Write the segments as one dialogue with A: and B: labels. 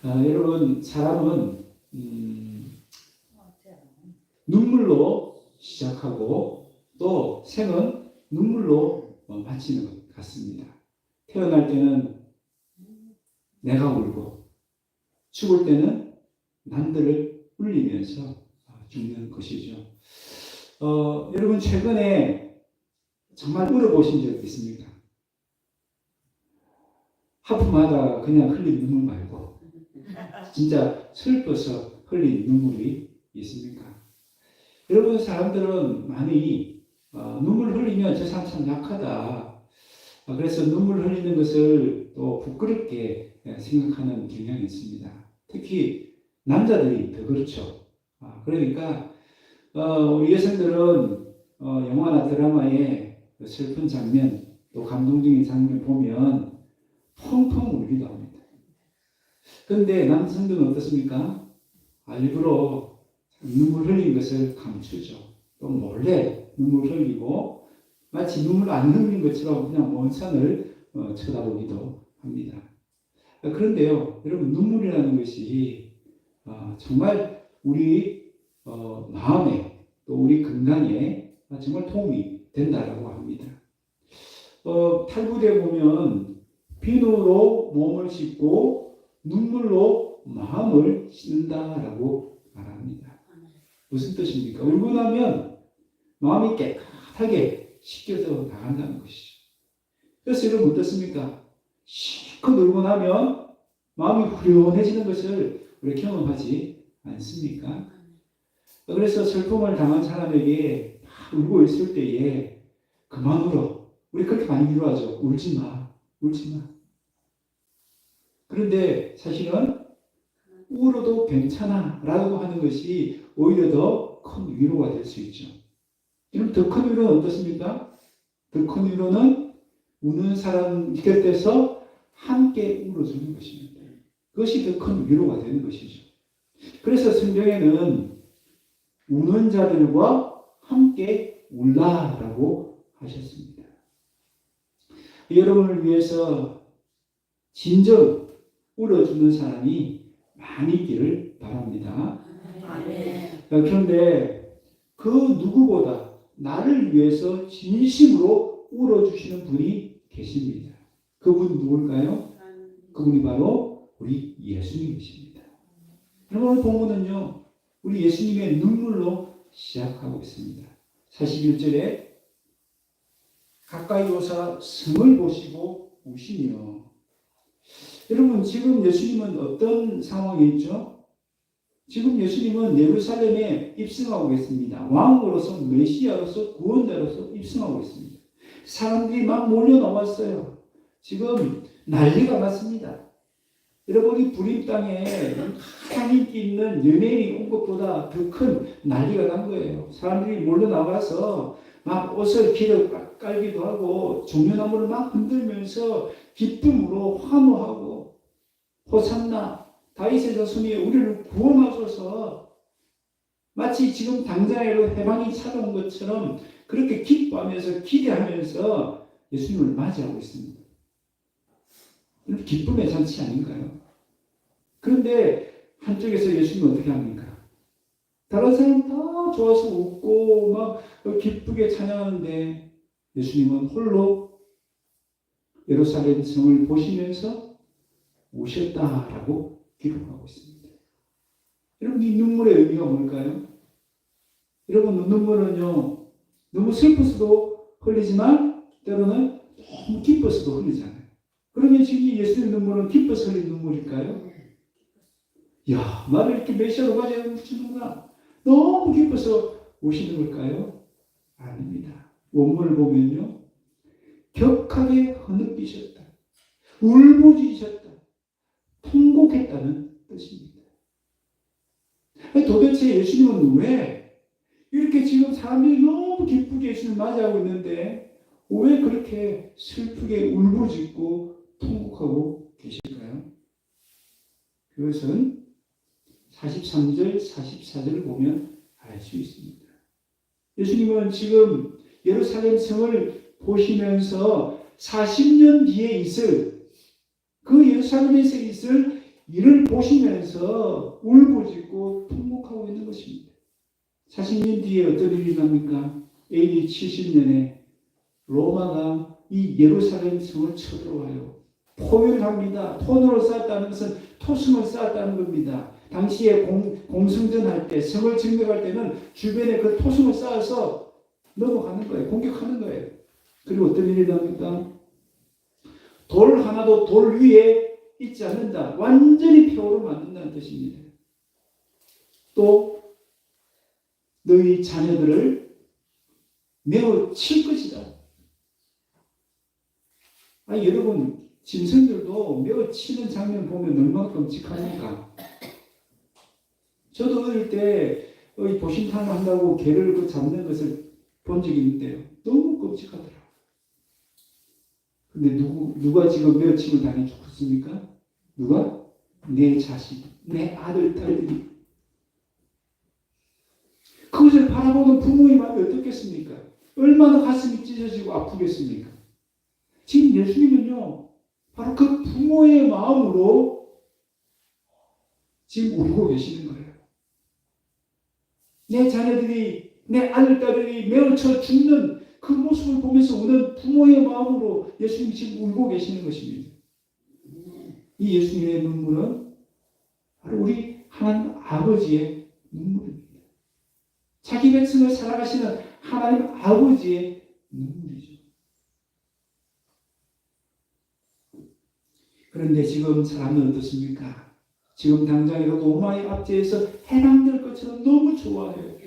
A: 여러분, 사람은 눈물로 시작하고 또 생은 눈물로 마치는 것 같습니다. 태어날 때는 내가 울고 죽을 때는 남들을 울리면서 죽는 것이죠. 여러분, 최근에 정말 울어보신 적 있습니까? 하품하다가 그냥 흘린 눈물 말고 진짜 슬퍼서 흘린 눈물이 있습니까? 여러분, 사람들은 많이 눈물 흘리면 저 사람 참 약하다. 그래서 눈물 흘리는 것을 또 부끄럽게 생각하는 경향이 있습니다. 특히 남자들이 더 그렇죠. 그러니까 우리 여성들은 영화나 드라마에 슬픈 장면, 또 감동적인 장면 보면 펑펑 울기도 합니다. 그런데 남성들은 어떻습니까? 일부러 눈물 흘린 것을 감추죠. 또 몰래 눈물 흘리고 마치 눈물 안 흘린 것처럼 그냥 먼 산을 쳐다보기도 합니다. 그런데요, 여러분, 눈물이라는 것이 정말 우리 마음에 또 우리 건강에 정말 도움이 된다라고 합니다. 탈북에 보면 비누로 몸을 씻고 눈물로 마음을 씻는다라고 말합니다. 무슨 뜻입니까? 울고 나면 마음이 깨끗하게 씻겨져 나간다는 것이죠. 그래서 여러분 어떻습니까? 실컷 울고 나면 마음이 후련해지는 것을 우리 경험하지 않습니까? 그래서 슬픔을 당한 사람에게 울고 있을 때에 그만 울어. 우리 그렇게 많이 위로하죠. 울지 마. 울지 마. 그런데 사실은 울어도 괜찮아 라고 하는 것이 오히려 더 큰 위로가 될 수 있죠. 여러분, 더 큰 위로는 어떻습니까? 더 큰 위로는 우는 사람 곁에서 함께 울어주는 것입니다. 그것이 더 큰 위로가 되는 것이죠. 그래서 성경에는 우는 자들과 함께 울라라고 하셨습니다. 여러분을 위해서 진정 울어주는 사람이 많이 있기를 바랍니다. 그런데 그 누구보다 나를 위해서 진심으로 울어주시는 분이 계십니다. 그분이 누굴까요? 그분이 바로 우리 예수님이십니다. 오늘 본문은요, 우리 예수님의 눈물로 시작하고 있습니다. 41절에 가까이 오사 성을 보시고 우시며. 여러분, 지금 예수님은 어떤 상황에 있죠? 지금 예수님은 예루살렘에 입성하고 계십니다. 왕으로서, 메시아로서, 구원자로서 입성하고 있습니다. 사람들이 막 몰려나왔어요. 지금 난리가 났습니다. 여러분이 부림 땅에 가장 인기 있는 연예인이 온 것보다 더 큰 난리가 난 거예요. 사람들이 몰려나와서 막 옷을 길어 깔기도 하고 종려나무를 막 흔들면서 기쁨으로 환호하고 호산나 다윗의 자손이 우리를 구원하소서, 마치 지금 당장에도 해방이 찾아온 것처럼 그렇게 기뻐하면서 기대하면서 예수님을 맞이하고 있습니다. 기쁨의 잔치 아닌가요? 그런데 한쪽에서 예수님은 어떻게 합니까? 다른 사람 다 좋아서 웃고 막 기쁘게 찬양하는데 예수님은 홀로 예루살렘 성을 보시면서 우셨다라고 기록하고 있습니다. 여러분, 이 눈물의 의미가 뭘까요? 여러분, 눈물은요, 너무 슬퍼서도 흘리지만 때로는 너무 기뻐서도 흘리잖아요. 그러면 지금 예수님의 눈물은 기뻐서 흘린 눈물일까요? 야, 나를 이렇게 메시아로 맞이해주는구나. 너무 기뻐서 오시는 걸까요? 아닙니다. 원문을 보면요, 격하게 흐느끼셨다, 울부짖으셨다, 통곡했다는 뜻입니다. 도대체 예수님은 왜 이렇게 지금 사람들이 너무 기쁘게 예수님을 맞이하고 있는데 왜 그렇게 슬프게 울부짖고 통곡하고 계실까요? 그것은 43절, 44절을 보면 알 수 있습니다. 예수님은 지금 예루살렘 성을 보시면서 40년 뒤에 있을, 그 예루살렘에서 있을 이를 보시면서 울부짖고 통곡하고 있는 것입니다. 40년 뒤에 어떤 일이 납니까? AD 70년에 로마가 이 예루살렘 성을 쳐들어와요. 포위를 합니다. 톤으로 쌓았다는 것은 토성을 쌓았다는 겁니다. 당시에 공성전 할 때, 성을 증명할 때는 주변에 그 토성을 쌓아서 넘어가는 거예요. 공격하는 거예요. 그리고 어떤 일이 납니까? 돌 하나도 돌 위에 있지 않는다. 완전히 폐허로 만든다는 뜻입니다. 또 너희 자녀들을 매우 칠 것이다. 여러분 짐승들도 매우 치는 장면 보면 얼마나 끔찍합니까? 저도 어릴 때 보신탕을 한다고 개를 잡는 것을 본 적이 있는데요. 너무 끔찍하더라고요. 근데 누가 지금 매우 침을 당해 죽었습니까? 누가? 내 자식, 내 아들, 딸들이. 그것을 바라보는 부모의 마음이 어떻겠습니까? 얼마나 가슴이 찢어지고 아프겠습니까? 지금 예수님은요, 바로 그 부모의 마음으로 지금 울고 계시는 거예요. 내 자녀들이, 내 아들, 딸들이 매우 쳐 죽는 그 모습을 보면서 우는 부모의 마음으로 예수님이 지금 울고 계시는 것입니다. 이 예수님의 눈물은 바로 우리 하나님 아버지의 눈물입니다. 자기 백성을 살아가시는 하나님 아버지의 눈물이죠. 그런데 지금 사람은 어떻습니까? 지금 당장이라도 로마의 압제에서 해방될 것처럼 너무 좋아해요.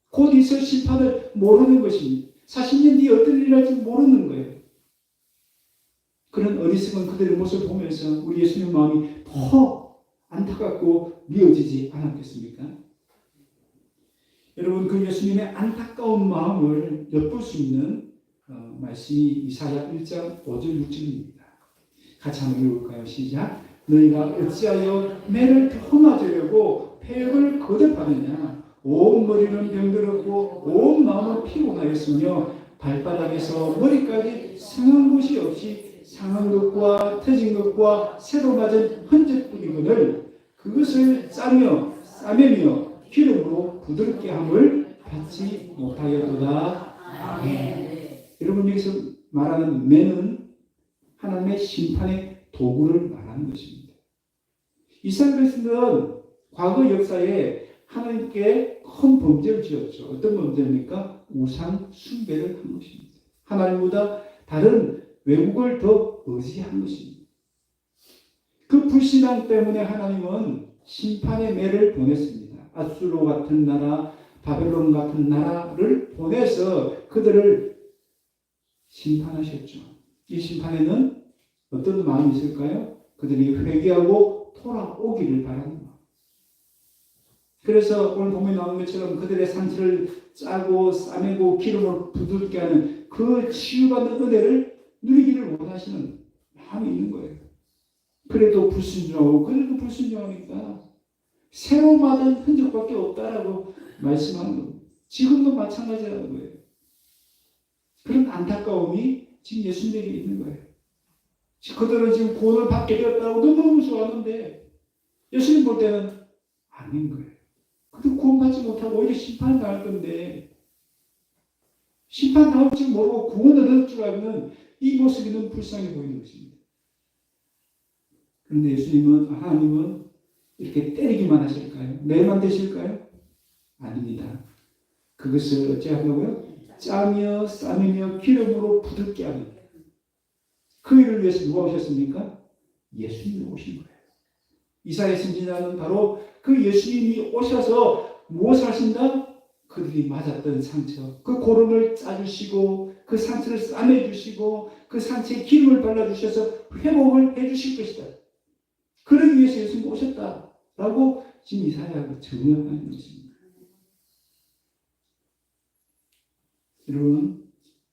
A: 곧 있을 심판을 모르는 것입니다. 40년 뒤에 어떤 일이 날지 모르는 거예요. 그런 어리석은 그들의 모습을 보면서 우리 예수님 마음이 더 안타깝고 미어지지 않았겠습니까? 여러분, 그 예수님의 안타까운 마음을 엿볼 수 있는 말씀이 이사야 1장 5절 6절입니다. 같이 한번 읽어볼까요? 시작. 너희가 어찌하여 매를 험하주려고 폐역을 거듭하느냐. 온 머리는 병들었고 온 마음은 피곤하였으며 발바닥에서 머리까지 상한 곳이 없이 상한 것과 터진 것과 새로 맞은 흔적뿐이거늘 그것을 싸며 싸매며 기름으로 부드럽게 함을 받지 못하였도다. 아멘. 여러분, 여기서 말하는 매는 하나님의 심판의 도구를 말하는 것입니다. 이스라엘 백성들은 과거 역사에 하나님께 큰 범죄를 지었죠. 어떤 범죄입니까? 우상 숭배를 한 것입니다. 하나님보다 다른 외국을 더 의지한 것입니다. 그 불신앙 때문에 하나님은 심판의 매를 보냈습니다. 아수르 같은 나라, 바벨론 같은 나라를 보내서 그들을 심판하셨죠. 이 심판에는 어떤 마음이 있을까요? 그들이 회개하고 돌아오기를 바라는 마음. 그래서 오늘 보면 나오는 것처럼 그들의 상처를 짜고 싸매고 기름으로 부드럽게 하는 그 치유받는 은혜를 누리기를 원하시는 마음이 있는 거예요. 그래도 불순종하니까 새로 받은 흔적밖에 없다라고 말씀하는 겁니다. 지금도 마찬가지라는 거예요. 그런 안타까움이 지금 예수님에게 있는 거예요. 그들은 지금 구원을 받게 되었다고 너무너무 좋아하는데 예수님 볼 때는 아닌 거예요. 그들 구원받지 못하고 오히려 심판당할 건데 심판당할 줄 모르고 구원을 얻을 줄 알면 이 모습이 너무 불쌍해 보이는 것입니다. 그런데 하나님은 이렇게 때리기만 하실까요? 매만 되실까요? 아닙니다. 그것을 어찌 한다고요? 짜며 싸매며 기름으로 부드럽게 하는 그 일을 위해서 누가 오셨습니까? 예수님이 오신 거예요. 이사야 선지자는 바로 그 예수님이 오셔서 무엇을 하신다? 그들이 맞았던 상처, 그 고름을 짜주시고 그 상처를 싸매주시고 그 상처에 기름을 발라주셔서 회복을 해주실 것이다. 그러기 위해서 예수님이 오셨다라고 지금 이사야가 증언하는 것입니다. 여러분,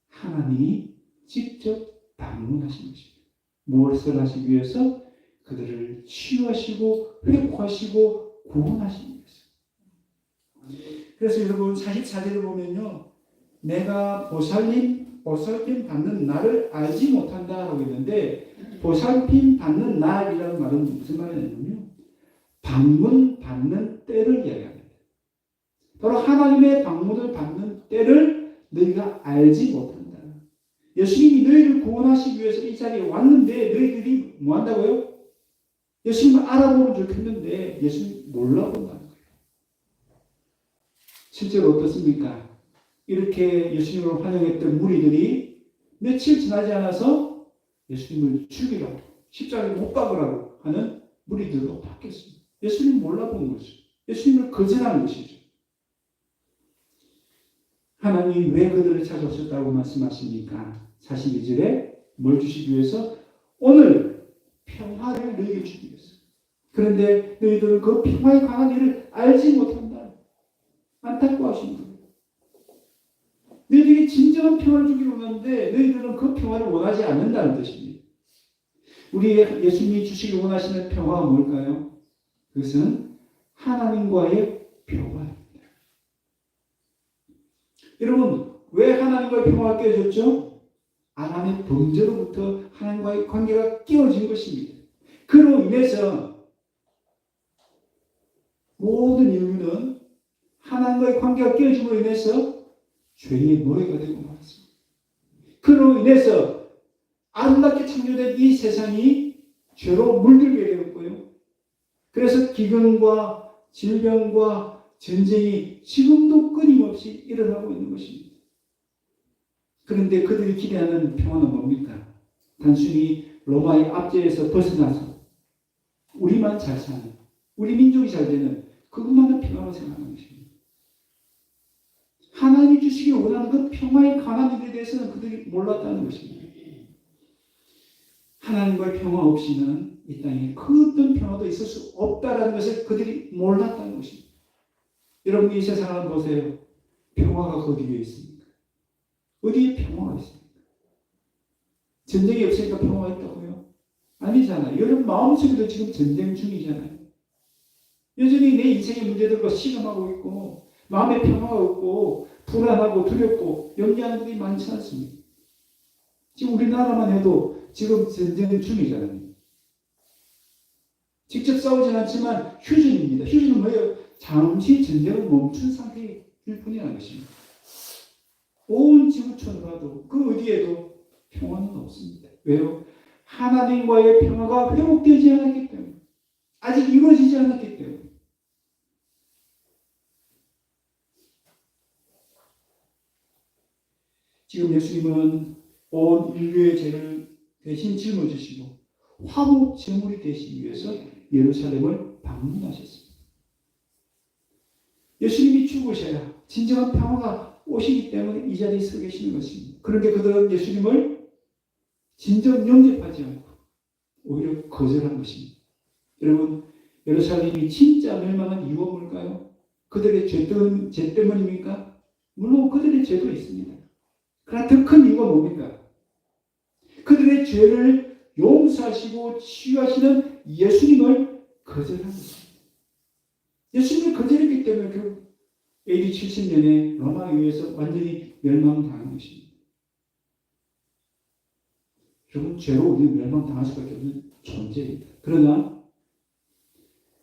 A: 하나님이 직접 방문하신 것입니다. 무엇을 하시기 위해서? 그들을 치유하시고 회복하시고 구원하시기 위해서. 그래서 여러분 44절을 보면요, 내가 보살핌 받는 나를 알지 못한다 하고 있는데 보살핌 받는 날이라는 말은 무슨 말이냐면요. 방문 받는 때를 이야기합니다. 바로 하나님의 방문을 받는 때를 너희가 알지 못한다. 예수님이 너희를 구원하시기 위해서 이 자리에 왔는데 너희들이 뭐 한다고요? 예수님을 알아보면 좋겠는데 예수님 몰라본다는 거예요. 실제로 어떻습니까? 이렇게 예수님을 환영했던 무리들이 며칠 지나지 않아서 예수님을 죽이라고 십자가에 못 박으라고 하는 무리들로 바뀌었습니다. 예수님 몰라본 것이죠. 예수님을 거절하는 것이죠. 하나님이 왜 그들을 찾아오셨다고 말씀하십니까? 42절에 뭘 주시기 위해서? 오늘 평화를 너희에게 주기 위해서. 그런데 너희들은 그 평화에 관한 일을 알지 못한다. 안타까워하신 거예요. 너희들이 진정한 평화를 주기를 원하는데 너희들은 그 평화를 원하지 않는다는 뜻입니다. 우리 예수님이 주시길 원하시는 평화가 뭘까요? 그것은 하나님과의 평화입니다. 여러분, 왜 하나님과의 평화가 깨어졌죠? 아담의 범죄로부터 하나님과의 관계가 깨어진 것입니다. 그로 인해서 모든 인류는 하나님과의 관계가 깨어짐으로 인해서 죄의 노예가 되고 말았습니다. 그로 인해서 아름답게 창조된 이 세상이 죄로 물들게 되었고요. 그래서 기근과 질병과 전쟁이 지금도 끊임없이 일어나고 있는 것입니다. 그런데 그들이 기대하는 평화는 뭡니까? 단순히 로마의 압제에서 벗어나서 우리만 잘 사는, 우리 민족이 잘 되는 그것만을 평화로 생각하는 것입니다. 하나님이 주시기 원하는 그 평화의 관한 일에 대해서는 그들이 몰랐다는 것입니다. 하나님과의 평화 없이는 이 땅에 그 어떤 평화도 있을 수 없다는 것을 그들이 몰랐다는 것입니다. 여러분 이 세상을 보세요. 평화가 어디에 있습니까? 어디에 평화가 있습니까? 전쟁이 없으니까 평화가 있다고요? 아니잖아요. 여러분 마음속에도 지금 전쟁 중이잖아요. 여전히 내 인생의 문제들과 시험하고 있고 마음에 평화가 없고 불안하고 두렵고 염려하는 분이 많지 않습니까? 지금 우리나라만 해도 지금 전쟁 중이잖아요. 직접 싸우진 않지만 휴전입니다. 휴전은 뭐예요? 잠시 전쟁을 멈춘 상태일 뿐이라는 것입니다. 온 지구촌을 봐도 그 어디에도 평화는 없습니다. 왜요? 하나님과의 평화가 회복되지 않았기 때문에, 아직 이루어지지 않았기 때문에. 지금 예수님은 온 인류의 죄를 대신 짊어지시고 화목 제물이 되시기 위해서 예루살렘을 방문하셨습니다. 예수님이 죽으셔야 진정한 평화가 오시기 때문에 이 자리에 서 계시는 것입니다. 그런데 그들은 예수님을 진정 영접하지 않고 오히려 거절한 것입니다. 여러분, 예루살렘이 진짜 멸망한 이유가 뭘까요? 그들의 죄 때문입니까? 물론 그들의 죄도 있습니다. 그러나 더 큰 이유가 뭡니까? 그들의 죄를 용서하시고 치유하시는 예수님을 거절한 것입니다. 예수님을 거절했기 때문에 결국 AD 70년에 로마에 의해서 완전히 멸망당한 것입니다. 결국 죄로 우리는 멸망당할 수밖에 없는 존재입니다. 그러나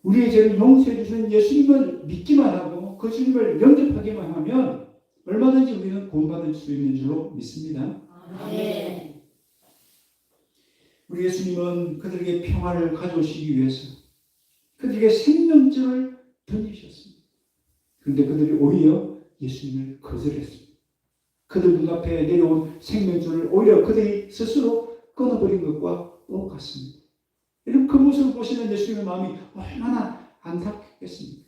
A: 우리의 죄를 용서해 주신 예수님을 믿기만 하고 그 주님을 영접하기만 하면 얼마든지 우리는 구원받을 수 있는 줄로 믿습니다. 아멘. 우리 예수님은 그들에게 평화를 가져오시기 위해서 그들에게 생명줄을 던지셨습니다. 그런데 그들이 오히려 예수님을 거절했습니다. 그들 눈앞에 내려온 생명줄을 오히려 그들이 스스로 끊어버린 것과 똑같습니다. 이런 그 모습을 보시는 예수님의 마음이 얼마나 안타깝겠습니까?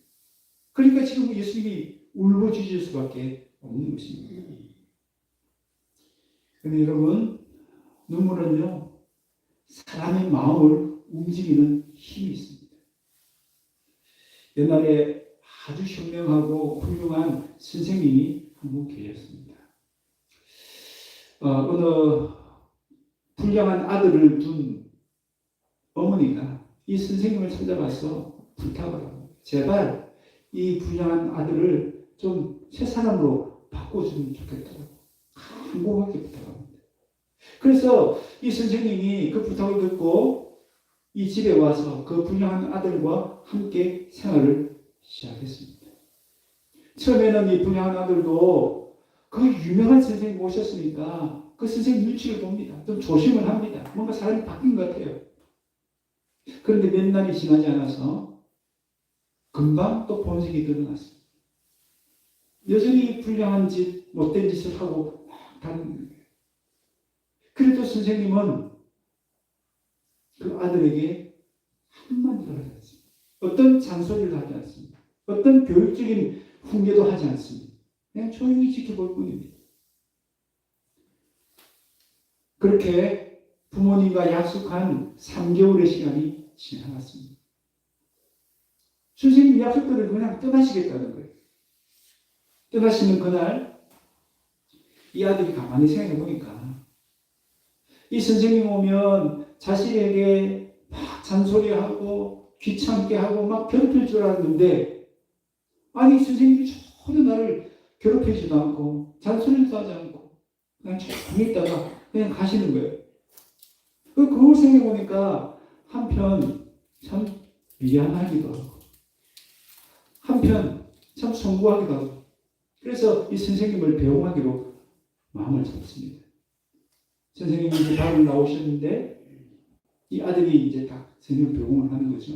A: 그러니까 지금 예수님이 울부짖을 수밖에 없는 것입니다. 그런데 여러분, 눈물은요, 사람의 마음을 움직이는 힘이 있습니다. 옛날에 아주 현명하고 훌륭한 선생님이 한 분 계셨습니다. 어느 불량한 아들을 둔 어머니가 이 선생님을 찾아가서 부탁을 합니다. 제발 이 불량한 아들을 좀 새 사람으로 바꿔주면 좋겠다고 간곡하게 부탁합니다. 그래서 이 선생님이 그 부탁을 듣고 이 집에 와서 그 불량한 아들과 함께 생활을 시작했습니다. 처음에는 이 불량한 아들도 그 유명한 선생님 모셨으니까 그 선생님 눈치를 봅니다. 좀 조심을 합니다. 뭔가 사람이 바뀐 것 같아요. 그런데 몇 날이 지나지 않아서 금방 또 본색이 드러났습니다. 여전히 불량한 짓, 못된 짓을 하고 막 다니는 거예요. 그래도 선생님은 그 아들에게 한마디도 하지 않습니다. 어떤 잔소리를 하지 않습니다. 어떤 교육적인 훈계도 하지 않습니다. 그냥 조용히 지켜볼 뿐입니다. 그렇게 부모님과 약속한 3개월의 시간이 지나갔습니다. 선생님 약속대로 그냥 떠나시겠다는 거예요. 떠나시는 그날 이 아들이 가만히 생각해 보니까 이 선생님 오면 자신에게 막 잔소리하고 귀찮게 하고 막 괴롭힐 줄 알았는데 아니 선생님이 전혀 나를 괴롭히지도 않고 잔소리도 하지 않고 그냥 조용히 있다가 그냥 가시는 거예요. 그걸 생각해 보니까 한편 참 미안하기도 하고 한편 참 송구하기도 하고 그래서 이 선생님을 배웅하기로 마음을 잡습니다. 선생님이 이제 밥을 나오셨는데 이 아들이 이제 딱 선생님 배웅을 하는 거죠.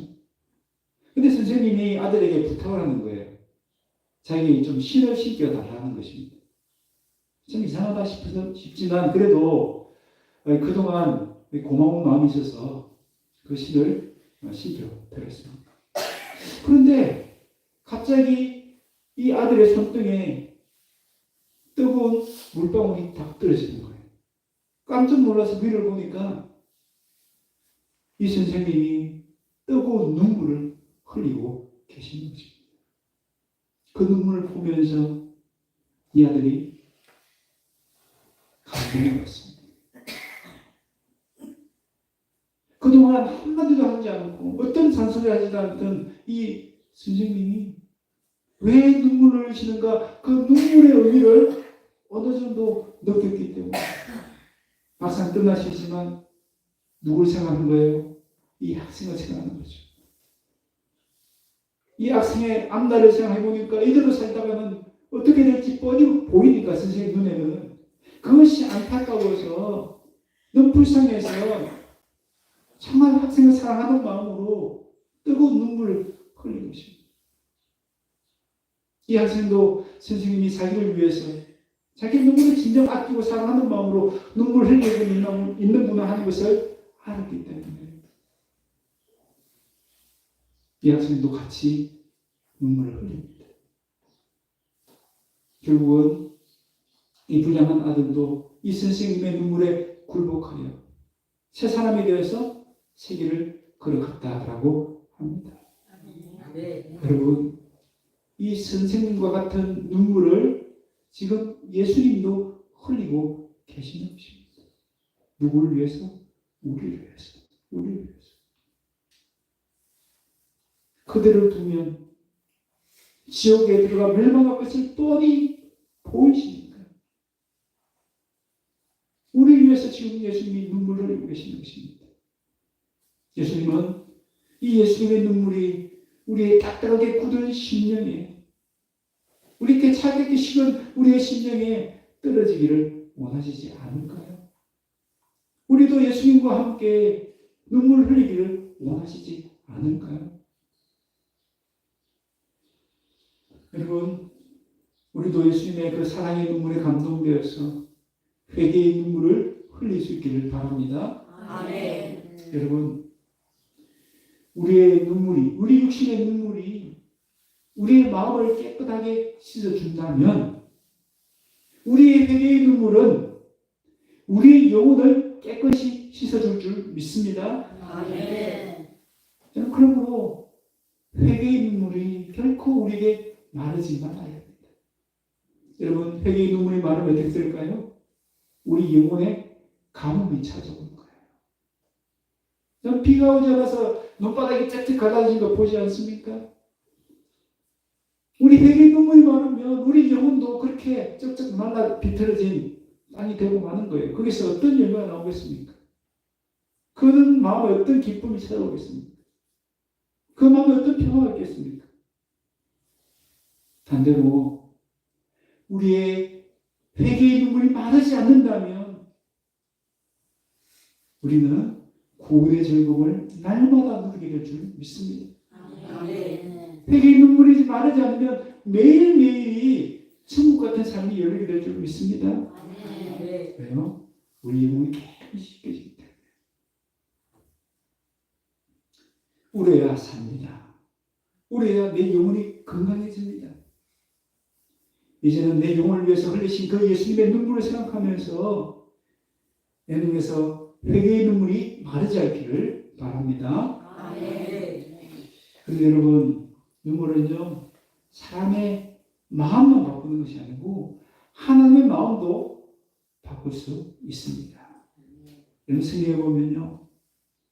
A: 근데 선생님이 아들에게 부탁을 하는 거예요. 자기가 좀 신을 신겨달라는 것입니다. 좀 이상하다 싶지만 그래도 그동안 고마운 마음이 있어서 그 신을 신겨드렸습니다. 그런데 갑자기 이 아들의 손등에 뜨거운 물방울이 딱 떨어지는 거예요. 깜짝 놀라서 위를 보니까 이 선생님이 뜨거운 눈물을 흘리고 계시는 것입니다. 그 눈물을 보면서 이 아들이 감동을 받습니다. 그동안 한마디도 하지 않고 어떤 잔소리 하지도 않던 이 선생님이 왜 눈물을 흘리시는가 그 눈물의 의미를 어느 정도 느꼈기 때문에 막상 떠나시지만 누굴 생각하는 거예요? 이 학생을 생각하는 거죠. 이 학생의 앞날을 생각해 보니까 이대로 살다가는 어떻게 될지 뻔히 보이니까 선생님 눈에는 그것이 안타까워서 너무 불쌍해서 정말 학생을 사랑하는 마음으로 뜨거운 눈물을 흘린 것입니다. 이 학생도 선생님이 자기를 위해서 자기 눈물을 진정 아끼고 사랑하는 마음으로 눈물 흘리고 있는구나 하는 것을 알았기 때문에 이 학생도 같이 눈물을 흘립니다. 결국은 이 불량한 아들도 이 선생님의 눈물에 굴복하여 새 사람이 되어서 세계를 걸어갔다라고 합니다. 네. 여러분, 이 선생님과 같은 눈물을 지금 예수님도 흘리고 계시는 것입니다. 누구를 위해서? 우리를 위해서. 우리를 위해서. 그대를 두면 지옥에 들어가 멸망할 것을 뻔히 보이시니까 우리를 위해서 지금 예수님이 눈물을 흘리고 계시는 것입니다. 예수님은 이 예수님의 눈물이 우리의 딱딱하게 굳은 심령에 우리께 차갑게 식은 우리의 심령에 떨어지기를 원하시지 않을까요? 우리도 예수님과 함께 눈물 흘리기를 원하시지 않을까요? 여러분, 우리도 예수님의 그 사랑의 눈물에 감동되어서 회개의 눈물을 흘릴 수 있기를 바랍니다. 아멘. 여러분, 우리의 눈물이, 우리 육신의 눈물이 우리의 마음을 깨끗하게 씻어준다면 우리의 회개의 눈물은 우리의 영혼을 깨끗이 씻어줄 줄 믿습니다. 아멘. 저는 그러므로 회개의 눈물이 결코 우리에게 마르지 말아야 합니다. 여러분, 회개의 눈물이 마르면 어떻게 될까요? 우리 영혼에 가뭄이 찾아오는 거예요. 전 비가 오지 않아서 눈바닥이 쩍쩍 갈라진 거 보지 않습니까? 우리 회개의 눈물이 마르면 우리 영혼도 그렇게 쩍쩍 말라 비틀어진 땅이 되고 마는 거예요. 거기서 어떤 열매가 나오겠습니까? 그는 마음에 어떤 기쁨이 찾아오겠습니까? 그 마음에 어떤 평화가 있겠습니까? 반대로 우리의 회개의 눈물이 마르지 않는다면 우리는 구원의 즐거움을 날마다 누리게 될 줄 믿습니다. 회개의 눈물이 마르지 않으면 매일매일이 천국 같은 삶이 열리게 될 줄 믿습니다. 왜요? 우리 영혼이 깨끗이 깨지기 때문에. 울어야 삽니다. 울어야 내 영혼이 건강해집니다. 이제는 내 영혼을 위해서 흘리신 그 예수님의 눈물을 생각하면서 내 눈에서 회개의 눈물이 마르지 않기를 바랍니다. 그런데 여러분, 눈물은요, 사람의 마음만 바꾸는 것이 아니고 하나님의 마음도 바꿀 수 있습니다. 여러분, 성경에 보면요,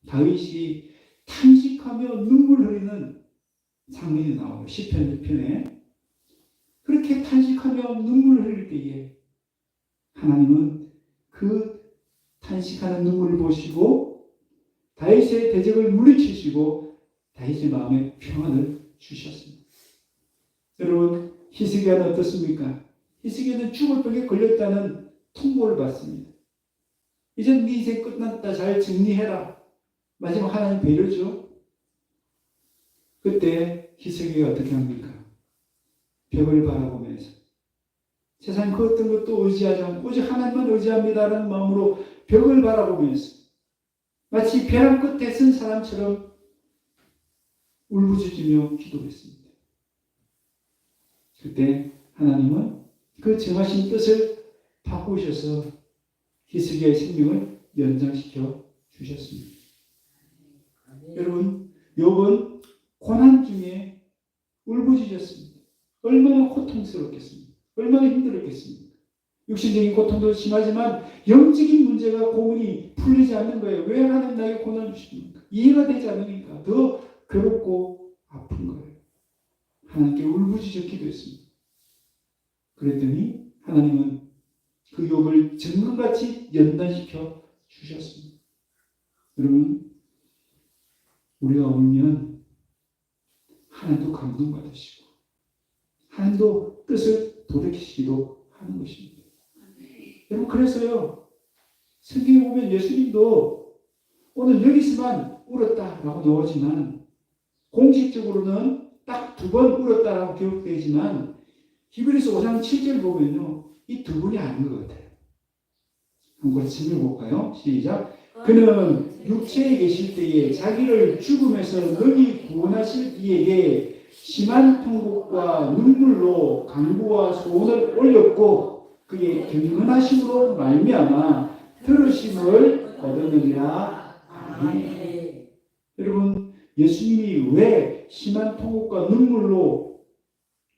A: 다윗이 탄식하며 눈물 흘리는 장면이 나와요. 시편 6편에. 그렇게 탄식하며 눈물을 흘릴 때에 하나님은 그 탄식하는 눈물을 보시고 다윗의 대적을 물리치시고 다윗의 마음에 평안을 주셨습니다. 여러분, 히스기야는 어떻습니까? 히스기야는 죽을 병에 걸렸다는 통보를 받습니다. 이제 네 인생 끝났다. 잘 정리해라. 마지막 하나님 배려죠. 그때 히스기야가 어떻게 합니까? 벽을 바라보면서 세상 그 어떤 것도 의지하지 않고 오직 하나님만 의지합니다라는 마음으로 벽을 바라보면서 마치 벼랑 끝에 쓴 사람처럼 울부짖으며 기도했습니다. 그때 하나님은 그 정하신 뜻을 바꾸셔서 히스기야의 생명을 연장시켜 주셨습니다. 여러분, 욥은 고난 중에 울부짖었습니다. 얼마나 고통스럽겠습니까? 얼마나 힘들었겠습니까? 육신적인 고통도 심하지만 영적인 문제가 고문이 풀리지 않는 거예요. 왜 하나님 나에게 고난을 주십니까? 이해가 되지 않으니까 더 괴롭고 아픈 거예요. 하나님께 울부짖어 기도했습니다. 그랬더니 하나님은 그 욥을 정금같이 연단시켜 주셨습니다. 여러분, 우리가 울면 하나님도 감동받으시고 하나님도 뜻을 돌이키시기도 하는 것입니다. 여러분, 그래서요, 성경에 보면 예수님도 오늘 여기서만 울었다라고 나오지만 공식적으로는 딱 2번 울었다라고 기록되지만 히브리서 5장 7절 보면요, 이 2분이 아닌 것 같아요. 한번 설명해 볼까요? 시작. 그는 육체에 계실 때에 자기를 죽음에서 능히 구원하실 이에게 심한 통곡과 눈물로 간구와 소원을 올렸고 그의 경건하심으로 말미암아 들으심을 얻으느니라. 아멘. 여러분, 예수님이 왜 심한 통곡과 눈물로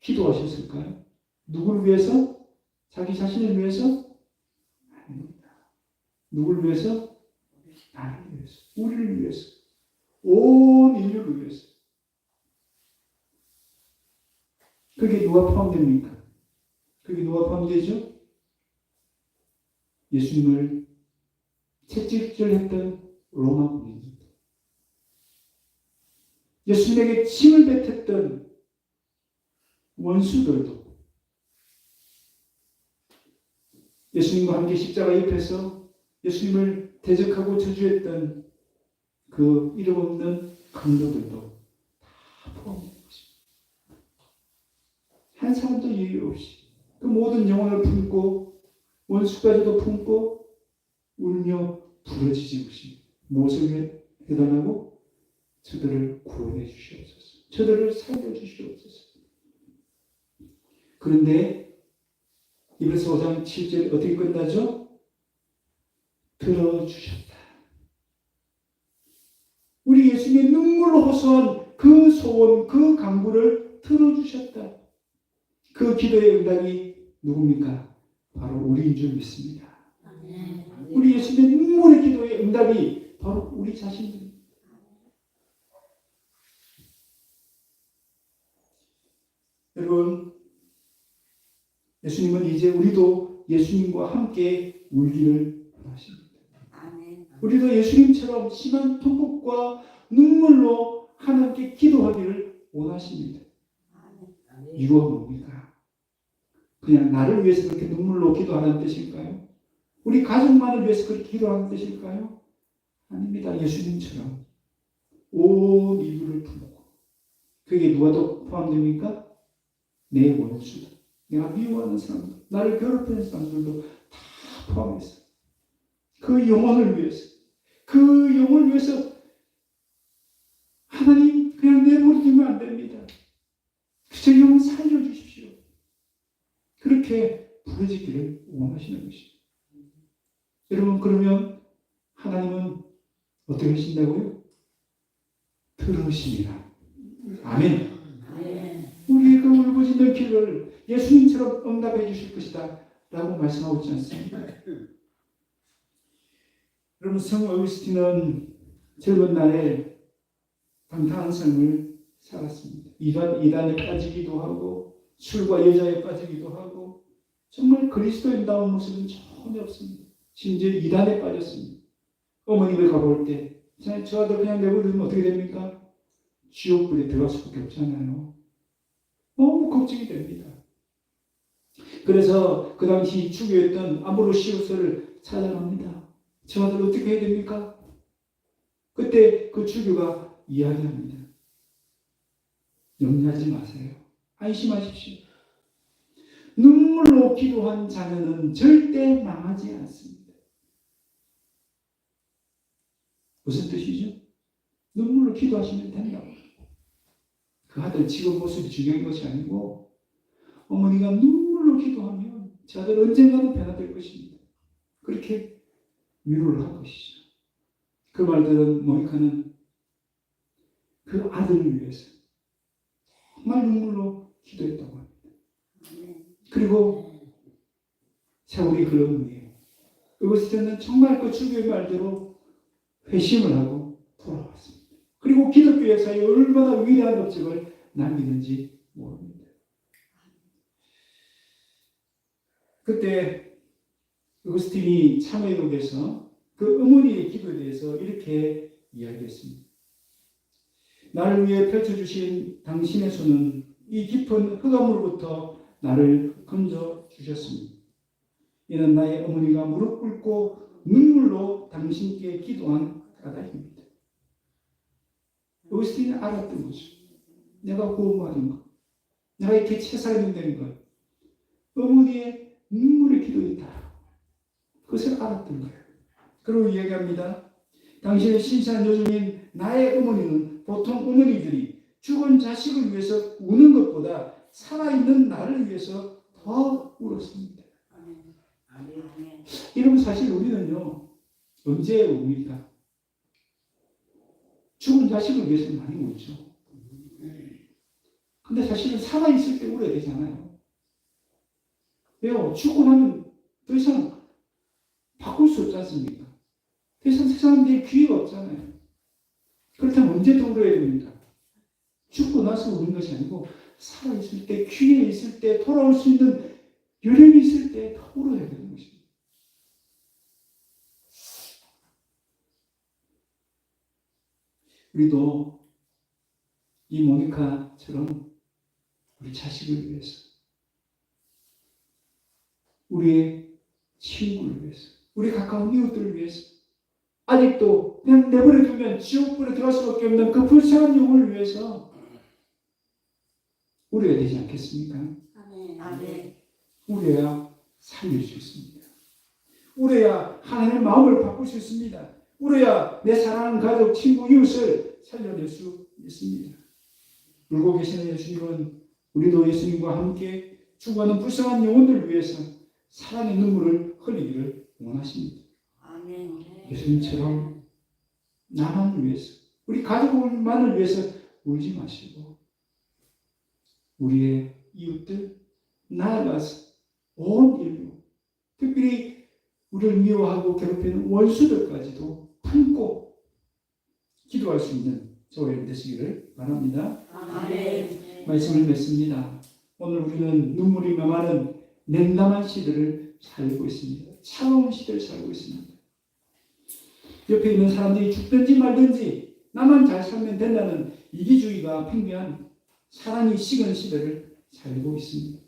A: 기도하셨을까요? 누구를 위해서? 자기 자신을 위해서? 아닙니다. 누구를 위해서? 나를 위해서, 우리를 위해서, 온 인류를 위해서. 그게 누가 포함됩니까? 그게 누가 포함되죠? 예수님을 채찍질했던 로마 군인들, 예수님에게 침을 뱉었던 원수들도, 예수님과 함께 십자가 옆에서 예수님을 대적하고 저주했던 그 이름 없는 강도들도 다 포함된 것입니다. 한 사람도 예외 없이 그 모든 영혼을 품고 원수까지도 품고 울며 부르짖은 것입니다. 무엇을 해달라고? 저들을 구원해 주시옵소서. 저들을 살려 주시옵소서. 그런데 이브리서 5장 7절 어떻게 끝나죠? 들어주셨다. 우리 예수님의 눈물로 호소한 그 소원, 그 간구를 들어주셨다. 그 기도의 응답이 누굽니까? 바로 우리인 줄 믿습니다. 우리 예수님의 눈물의 기도의 응답이 바로 우리 자신입니다. 여러분, 예수님은 이제 우리도 예수님과 함께 울기를 원하십니다.
B: 아멘.
A: 우리도 예수님처럼 심한 통곡과 눈물로 하나님께 기도하기를 원하십니다.
B: 아멘.
A: 이거 뭡니까? 그냥 나를 위해서 그렇게 눈물로 기도하는 뜻일까요? 우리 가족만을 위해서 그렇게 기도하는 뜻일까요? 아닙니다. 예수님처럼 온 인류를 품고, 그게 누가 더 포함됩니까? 내 원수도, 내가 미워하는 사람들, 나를 괴롭히는 사람들도 다 포함해서 그 영혼을 위해서, 그 영혼을 위해서 하나님 그냥 내버려두면 안 됩니다. 저 영혼 살려주십시오. 그렇게 부르짖기를 원하시는 것입니다. 여러분, 그러면 하나님은 어떻게 하신다고요? 들으시리라. 아멘.
B: 아멘.
A: 우리의 그 울부짖는 기도를 예수님처럼 응답해 주실 것이다 라고 말씀하고 있지 않습니까? 여러분, 성 어거스틴은 젊은 날에 방탕한 삶을 살았습니다. 이단에 빠지기도 하고 술과 여자에 빠지기도 하고 정말 그리스도인다운 모습은 전혀 없습니다. 심지어 이단에 빠졌습니다. 어머님을 가볼 때 저 아들 그냥 내버려두면 어떻게 됩니까? 지옥불에 들어갈 수밖에 없잖아요. 너무 걱정이 됩니다. 그래서 그 당시 주교였던 아모로시우스를 찾아갑니다. 저 아들 어떻게 해야 됩니까? 그때 그 주교가 이야기합니다. 염려하지 마세요. 안심하십시오. 눈물로 기도한 자녀는 절대 망하지 않습니다. 무슨 뜻이죠? 눈물로 기도하시면 된다고. 그 아들 지금 모습이 중요한 것이 아니고 어머니가 눈물로 기도하면 저 아들 언젠가는 변화될 것입니다. 그렇게 위로를 한 것이죠. 그 말들은 모니카는 그 아들을 위해서 정말 눈물로 기도했다고 합니다. 그리고 세월이 흐른 후에 어거스틴은 정말 그 주교의 말대로 회심을 하고 돌아왔습니다. 그리고 기독교 역사에 얼마나 위대한 업적을 남기는지 모릅니다. 그때 어거스틴이 참회록에서 그 어머니의 기도에 대해서 이렇게 이야기했습니다. 나를 위해 펼쳐주신 당신의 손은 이 깊은 흑암으로부터 나를 건져 주셨습니다. 이는 나의 어머니가 무릎 꿇고 눈물로 당신께 기도한 까닭입니다. 어거스틴이 알았던 거죠. 내가 구원받은 것, 내가 이렇게 채사를 된 것, 어머니의 눈물의 기도이다. 그것을 알았던 거예요. 그리고 이야기합니다. 당신의 신실한 여종인 나의 어머니는 보통 어머니들이 죽은 자식을 위해서 우는 것보다 살아있는 나를 위해서 더 울었습니다. 여러분, 사실 우리는요, 언제 웁니까? 죽은 자식을 위해서 많이 울죠. 근데 사실은 살아있을 때 울어야 되잖아요. 왜요? 죽고 나면 더 이상 바꿀 수 없지 않습니까? 더 이상 세상에 기회가 없잖아요. 그렇다면 언제 더 울어야 됩니까? 죽고 나서 우는 것이 아니고 살아있을 때, 기회 있을 때, 돌아올 수 있는 여력이 있을 때 더 울어야 되는 것입니다. 우리도 이 모니카처럼 우리 자식을 위해서, 우리의 친구를 위해서, 우리 가까운 이웃들을 위해서, 아직도 그냥 내버려두면 지옥불에 들어갈 수밖에 없는 그 불쌍한 영혼을 위해서 울어야 되지 않겠습니까?
B: 아멘.
A: 울어야 살릴 수 있습니다. 울어야 하나님의 마음을 바꿀 수 있습니다. 울어야 내 사랑하는 가족, 친구, 이웃을 살려낼 수 있습니다. 울고 계시는 예수님은 우리도 예수님과 함께 죽어가는 불쌍한 영혼들을 위해서 사랑의 눈물을 흘리기를 원하십니다.
B: 아멘.
A: 예수님처럼 나만을 위해서, 우리 가족만을 위해서 울지 마시고 우리의 이웃들, 나아가서 온 인류, 특별히 우리를 미워하고 괴롭히는 원수들까지도 품고 기도할 수 있는 저와 여러분 되시기를 바랍니다.
B: 아멘.
A: 말씀을 맺습니다. 오늘 우리는 눈물이 많은 냉담한 시대를 살고 있습니다. 차가운 시대를 살고 있습니다. 옆에 있는 사람들이 죽든지 말든지 나만 잘 살면 된다는 이기주의가 팽배한 사랑이 식은 시대를 살고 있습니다.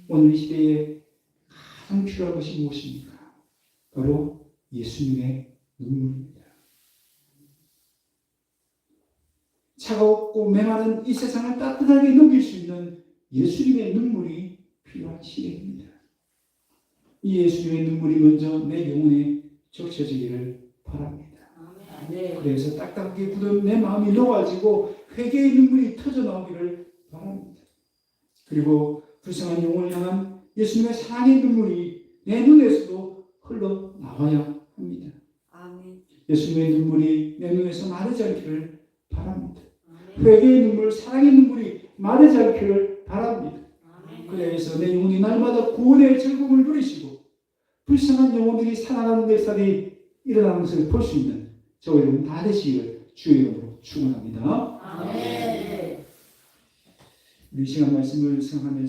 A: 오늘 이 시대에 가장 필요한 것이 무엇입니까? 바로 예수님의 눈물입니다. 차갑고 메마른 이 세상을 따뜻하게 녹일 수 있는 예수님의 눈물이 필요한 시대입니다. 이 예수님의 눈물이 먼저 내 영혼에 적셔지기를 바랍니다. 그래서 딱딱하게 굳은 내 마음이 녹아지고 회개의 눈물이 터져 나오기를 바랍니다. 그리고 불쌍한 영혼을 향한 예수님의 사랑의 눈물이 내 눈에서도 흘러나와야 합니다. 예수님의 눈물이 내 눈에서 마르지 않기를 바랍니다. 회개의 눈물, 사랑의 눈물이 마르지 않기를 바랍니다. 그래서 내 영혼이 날마다 구원의 즐거움을 누리시고 불쌍한 영혼들이 살아가는 역사들이 일어나는 것을 볼 수 있는 저와 여러분 다 되시기를 주의 이름으로 축원합니다. 우리 시간 말씀을 생각하면서